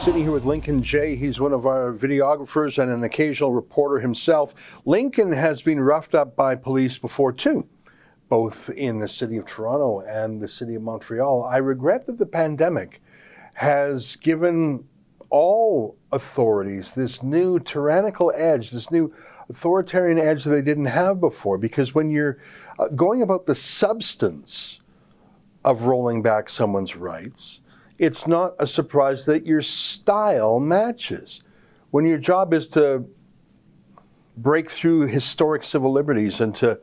sitting here with Lincoln Jay. He's one of our videographers and an occasional reporter himself. Lincoln has been roughed up by police before too, both in the city of Toronto and the city of Montreal. I regret that the pandemic has given all authorities this new tyrannical edge, this new authoritarian edge that they didn't have before. Because when you're going about the substance of rolling back someone's rights, it's not a surprise that your style matches. When your job is to break through historic civil liberties and to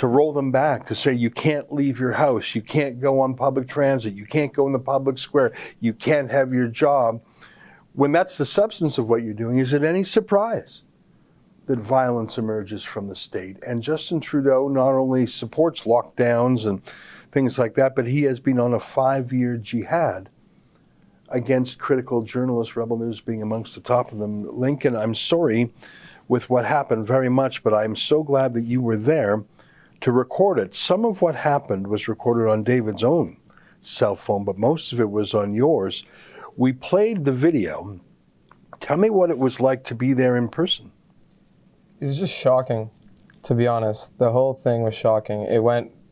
roll them back, to say you can't leave your house, you can't go on public transit, you can't go in the public square, you can't have your job, when that's the substance of what you're doing, is it any surprise that violence emerges from the state? And Justin Trudeau not only supports lockdowns and things like that, but he has been on a 5-year jihad against critical journalists, Rebel News being amongst the top of them. Lincoln, I'm sorry with what happened very much, but I'm so glad that you were there to record it. Some of what happened was recorded on David's own cell phone, but most of it was on yours. We played the video. Tell me what it was like to be there in person. It was just shocking, to be honest. The whole thing was shocking.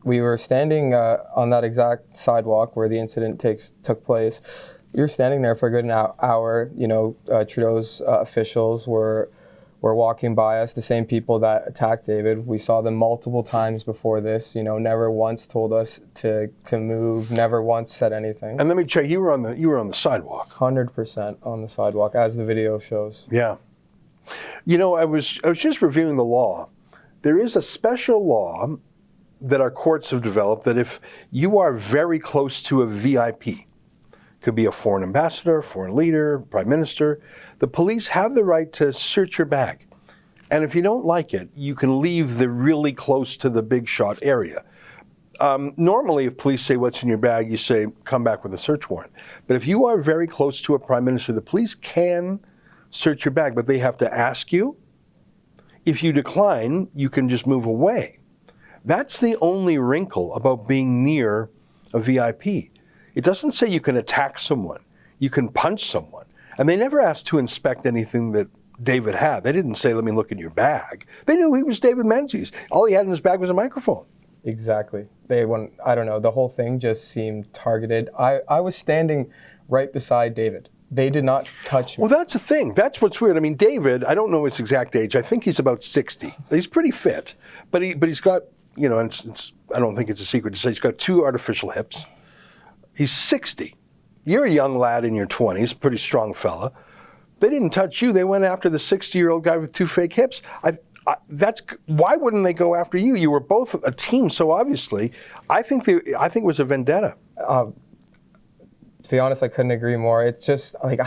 We were standing on that exact sidewalk where the incident took place. We were standing there for a good hour. You know, Trudeau's officials were walking by us, the same people that attacked David. We saw them multiple times before this. You know, never once told us to move. Never once said anything. And let me check. You were on the sidewalk. 100% on the sidewalk, as the video shows. Yeah. You know, I was just reviewing the law. There is a special law that our courts have developed that if you are very close to a VIP, could be a foreign ambassador, foreign leader, prime minister, the police have the right to search your bag. And if you don't like it, you can leave the really close to the big shot area. Normally, if police say, what's in your bag, you say, come back with a search warrant. But if you are very close to a prime minister, the police can search your bag, but they have to ask you. If you decline, you can just move away. That's the only wrinkle about being near a VIP. It doesn't say you can attack someone, you can punch someone. And they never asked to inspect anything that David had. They didn't say, let me look in your bag. They knew he was David Menzies. All he had in his bag was a microphone. Exactly. I don't know, the whole thing just seemed targeted. I was standing right beside David. They did not touch me. Well, that's the thing. That's what's weird. I mean, David, I don't know his exact age. I think he's about 60. He's pretty fit. But he's got, you know, I don't think it's a secret to say, he's got 2 artificial hips. He's 60. You're a young lad in your 20s, pretty strong fella. They didn't touch you. They went after the 60-year-old guy with 2 fake hips. Why wouldn't they go after you? You were both a team, so obviously, I think it was a vendetta. To be honest, I couldn't agree more. It's just like,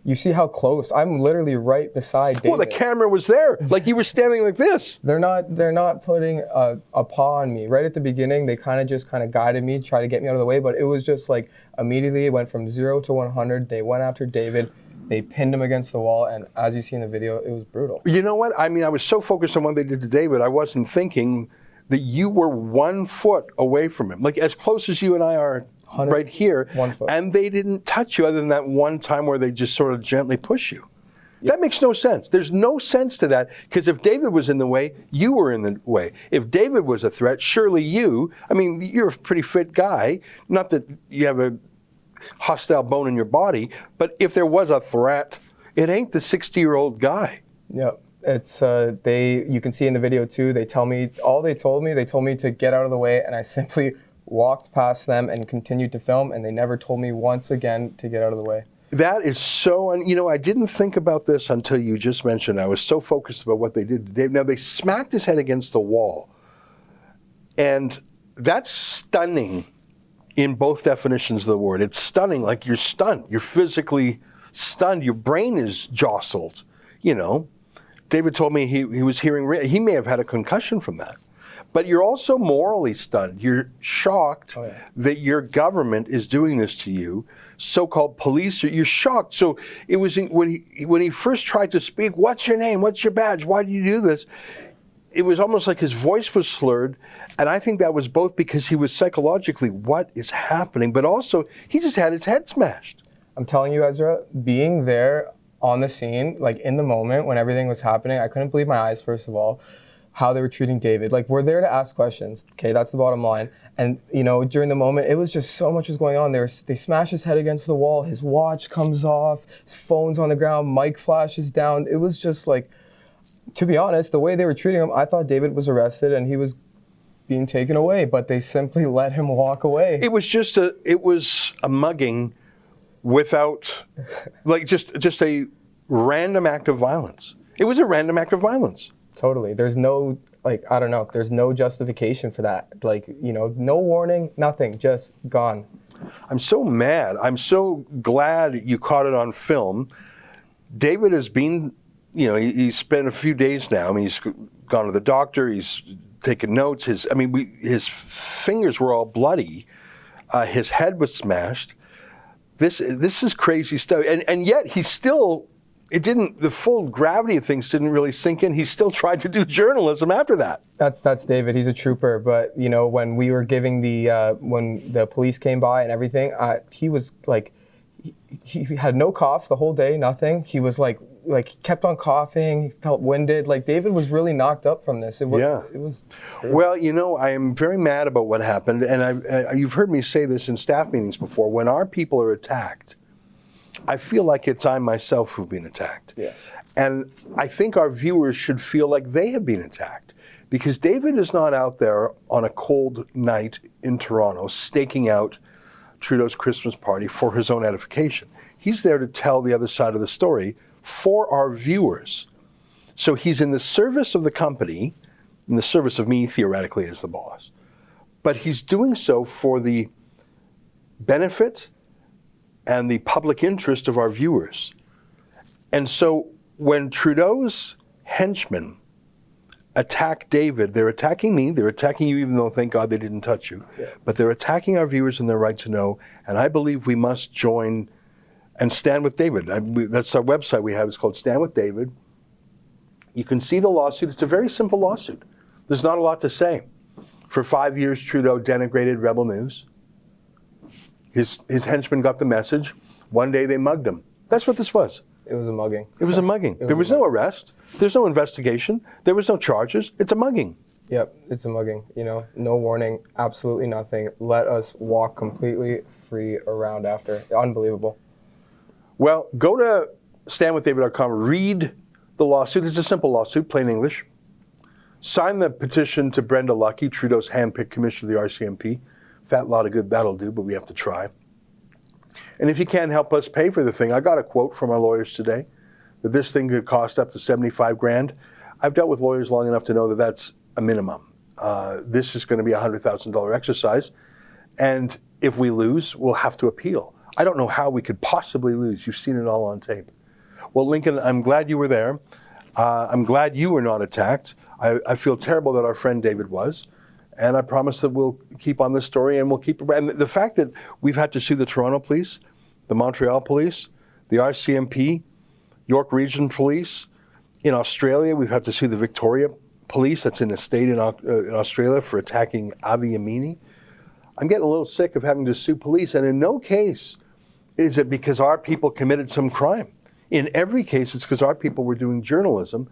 you see how close. I'm literally right beside David. Well, the camera was there. Like you were standing like this. They're not putting a paw on me. Right at the beginning, they kind of guided me, tried to get me out of the way, but it was just like immediately it went from 0 to 100. They went after David. They pinned him against the wall, and as you see in the video, it was brutal. You know what? I mean, I was so focused on what they did to David, I wasn't thinking that you were 1 foot away from him. Like as close as you and I are right here, 1 foot. And they didn't touch you other than that one time where they just sort of gently push you. Yep. That makes no sense. There's no sense to that, because if David was in the way, you were in the way. If David was a threat, surely I mean, you're a pretty fit guy, not that you have a hostile bone in your body, but if there was a threat, it ain't the 60-year-old guy. Yeah. It's you can see in the video too, they told me to get out of the way, and I simply walked past them and continued to film, and they never told me once again to get out of the way. That is so, and you know, I didn't think about this until you just mentioned. I was so focused about what they did to Dave. Now, they smacked his head against the wall, and that's stunning in both definitions of the word. It's stunning, like you're stunned. You're physically stunned. Your brain is jostled, you know. David told me he was hearing, he may have had a concussion from that. But you're also morally stunned. You're shocked that your government is doing this to you. So-called police, you're shocked. So it was when he first tried to speak, what's your name? What's your badge? Why do you do this? It was almost like his voice was slurred. And I think that was both because he was psychologically, what is happening? But also, he just had his head smashed. I'm telling you, Ezra, being there on the scene, like in the moment when everything was happening, I couldn't believe my eyes, first of all, how they were treating David. Like, we're there to ask questions. Okay, that's the bottom line. And, you know, during the moment, it was just so much was going on. They smash his head against the wall. His watch comes off. His phone's on the ground. Mic flashes down. It was just like, to be honest, the way they were treating him, I thought David was arrested and he was being taken away, but they simply let him walk away. It was a mugging without, like, just a random act of violence. It was a random act of violence. Totally. There's no, like, I don't know, there's no justification for that. Like, you know, no warning, nothing, just gone. I'm so mad. I'm so glad you caught it on film. David has been, you know, he's spent a few days now. I mean, he's gone to the doctor, he's taken notes. His fingers were all bloody. His head was smashed. This is crazy stuff. And yet he's still, the full gravity of things didn't really sink in. He still tried to do journalism after that. That's David. He's a trooper. But, you know, when we were giving when the police came by and everything, he was like, he had no cough the whole day, nothing. He was like he kept on coughing. He felt winded. Like, David was really knocked up from this. It was. Well, you know, I am very mad about what happened. And you've heard me say this in staff meetings before. When our people are attacked, I feel like it's I myself who've been attacked. Yeah. And I think our viewers should feel like they have been attacked, because David is not out there on a cold night in Toronto staking out Trudeau's Christmas party for his own edification. He's there to tell the other side of the story for our viewers. So he's in the service of the company, in the service of me, theoretically, as the boss. But he's doing so for the benefit and the public interest of our viewers. And so when Trudeau's henchmen attack David, they're attacking me, they're attacking you, even though, thank God, they didn't touch you. Yeah. But they're attacking our viewers and their right to know. And I believe we must join and stand with David. That's our website we have. It's called Stand With David. You can see the lawsuit. It's a very simple lawsuit. There's not a lot to say. For 5 years, Trudeau denigrated Rebel News. His henchmen got the message. One day they mugged him. That's what this was. It was a mugging. It was a mugging. There was no arrest. There's no investigation. There was no charges. It's a mugging. Yep, it's a mugging. You know, no warning, absolutely nothing. Let us walk completely free around after. Unbelievable. Well, go to standwithdavid.com, read the lawsuit. It's a simple lawsuit, plain English. Sign the petition to Brenda Lucki, Trudeau's handpicked commissioner of the RCMP. Fat lot of good that'll do, but we have to try. And if you can't help us pay for the thing, I got a quote from our lawyers today that this thing could cost up to $75,000. I've dealt with lawyers long enough to know that that's a minimum. This is going to be a $100,000 exercise. And if we lose, we'll have to appeal. I don't know how we could possibly lose. You've seen it all on tape. Well, Lincoln, I'm glad you were there. I'm glad you were not attacked. I feel terrible that our friend David was. And I promise that we'll keep on this story and we'll keep. And the fact that we've had to sue the Toronto Police, the Montreal Police, the RCMP, York Region Police. In Australia, we've had to sue the Victoria Police, that's in a state in Australia, for attacking Avi Yamini. I'm getting a little sick of having to sue police, and in no case is it because our people committed some crime. In every case, it's because our people were doing journalism,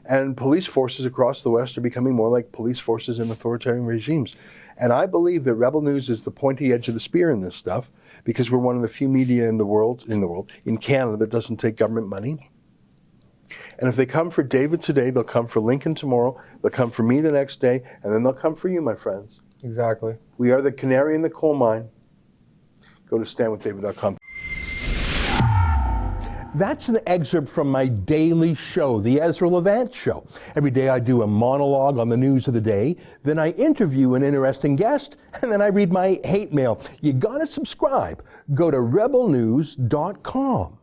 and police forces across the West are becoming more like police forces in authoritarian regimes. And I believe that Rebel News is the pointy edge of the spear in this stuff, because we're one of the few media in Canada, that doesn't take government money. And if they come for David today, they'll come for Lincoln tomorrow, they'll come for me the next day, and then they'll come for you, my friends. Exactly. We are the canary in the coal mine. Go to standwithdavid.com. That's an excerpt from my daily show, the Ezra Levant Show. Every day I do a monologue on the news of the day, then I interview an interesting guest, and then I read my hate mail. You gotta subscribe. Go to rebelnews.com.